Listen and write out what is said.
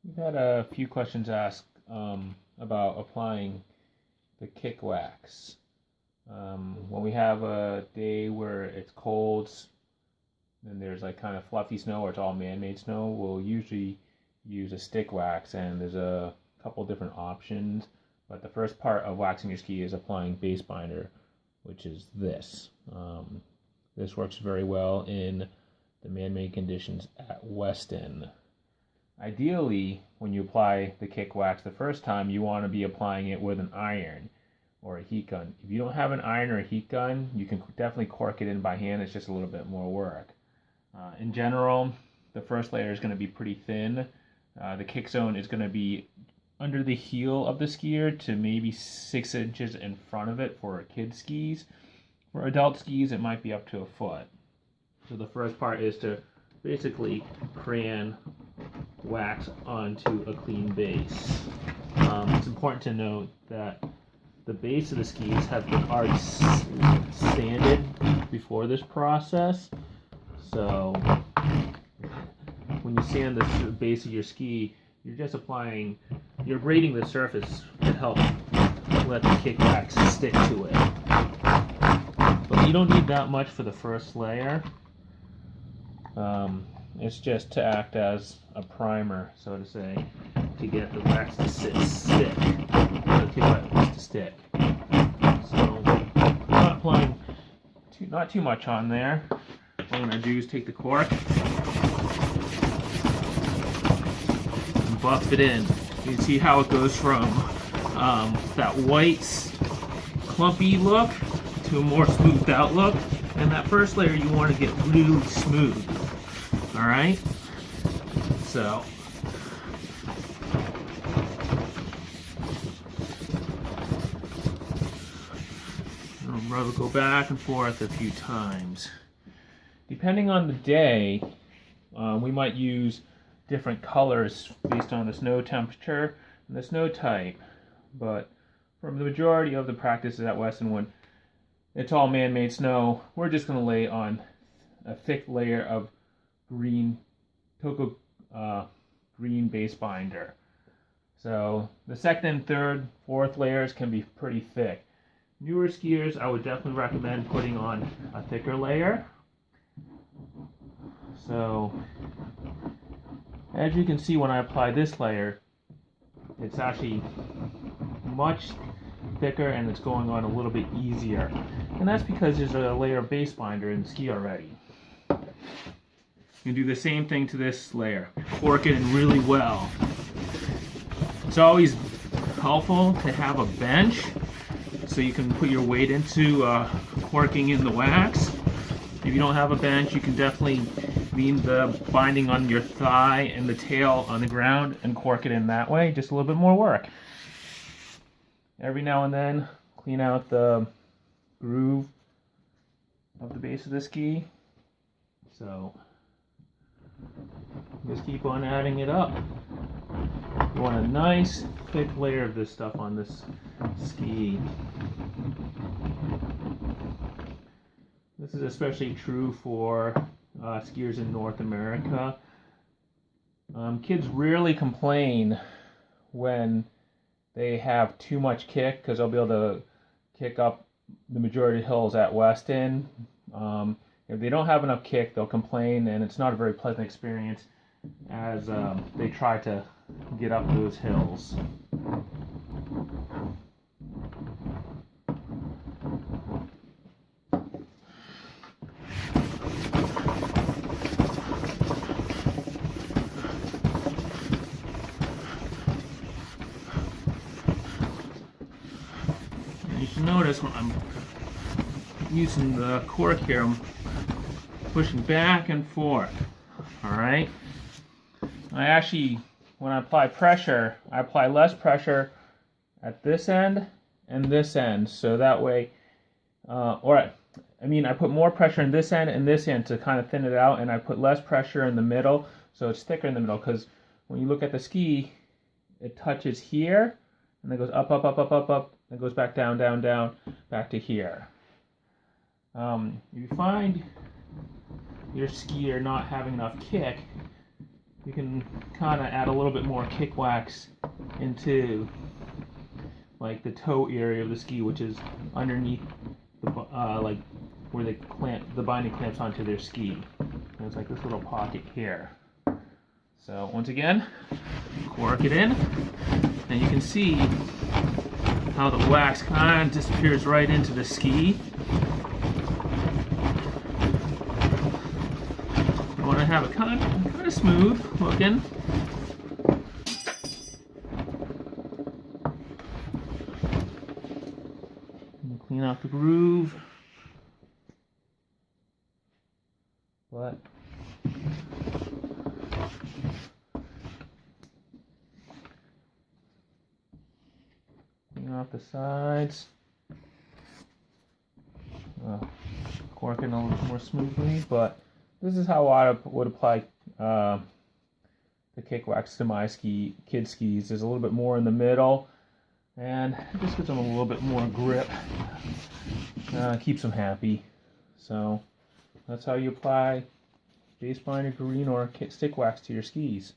We've had a few questions asked about applying the Kickwax. When we have a day where it's cold and there's like kind of fluffy snow or it's all man-made snow, we'll usually use a stick wax, and there's a couple different options. But the first part of waxing your ski is applying base binder, which is this. This works very well in the man-made conditions at Weston. Ideally, when you apply the Kickwax the first time, you want to be applying it with an iron or a heat gun. If you don't have an iron or a heat gun, you can definitely cork it in by hand. It's just a little bit more work. In general, the first layer is going to be pretty thin. The kick zone is going to be under the heel of the skier to maybe 6 inches in front of it for kid skis. For adult skis, it might be up to a foot. So the first part is to basically crayon wax onto a clean base. It's important to note that the base of the skis have been already sanded before this process. So when you sand the base of your ski, you're grading the surface to help let the kick wax stick to it. But you don't need that much for the first layer. It's just to act as a primer, so to say, to get the wax to stick, the kick wax to stick. So I'm not applying not too much on there. What I'm going to do is take the cork and buff it in. You can see how it goes from that white, clumpy look to a more smoothed out look. And that first layer you want to get really smooth. Alright? So I'll go back and forth a few times. Depending on the day, we might use different colors based on the snow temperature and the snow type. But for the majority of the practices at Weston, when it's all man-made snow, we're just going to lay on a thick layer of green green base binder. So the second and third, fourth layers can be pretty thick. Newer skiers, I would definitely recommend putting on a thicker layer. So as you can see, when I apply this layer, it's actually much thicker and it's going on a little bit easier. And that's because there's a layer of base binder in the ski already. You can do the same thing to this layer. Cork it in really well. It's always helpful to have a bench so you can put your weight into corking in the wax. If you don't have a bench, you can definitely lean the binding on your thigh and the tail on the ground and cork it in that way. Just a little bit more work. Every now and then, clean out the groove of the base of the ski. So just keep on adding it up. You want a nice thick layer of this stuff on this ski. This is especially true for skiers in North America. Kids rarely complain when they have too much kick, because they'll be able to kick up the majority of hills at Weston. If they don't have enough kick, they'll complain, and it's not a very pleasant experience as they try to get up those hills. You should notice when I'm using the cork here, I'm pushing back and forth. Alright? I actually, when I apply pressure, I apply less pressure at this end and this end. So that way, I put more pressure in this end and this end to kind of thin it out, and I put less pressure in the middle, so it's thicker in the middle, because when you look at the ski, it touches here, and then goes up, up, up, up, up, up, and goes back down, down, down, back to here. If you find your skier not having enough kick, you can kind of add a little bit more Kickwax into like the toe area of the ski, which is underneath the like where the binding clamps onto their ski. And it's like this little pocket here. So once again, cork it in, and you can see how the wax kind of disappears right into the ski. I want to have it kind of smooth looking. And clean out the groove. But clean out the sides. Corking a little more smoothly, but this is how I would apply the Kickwax to my kid skis. There's a little bit more in the middle, and it just gives them a little bit more grip. Keeps them happy. So that's how you apply base binder green or stick wax to your skis.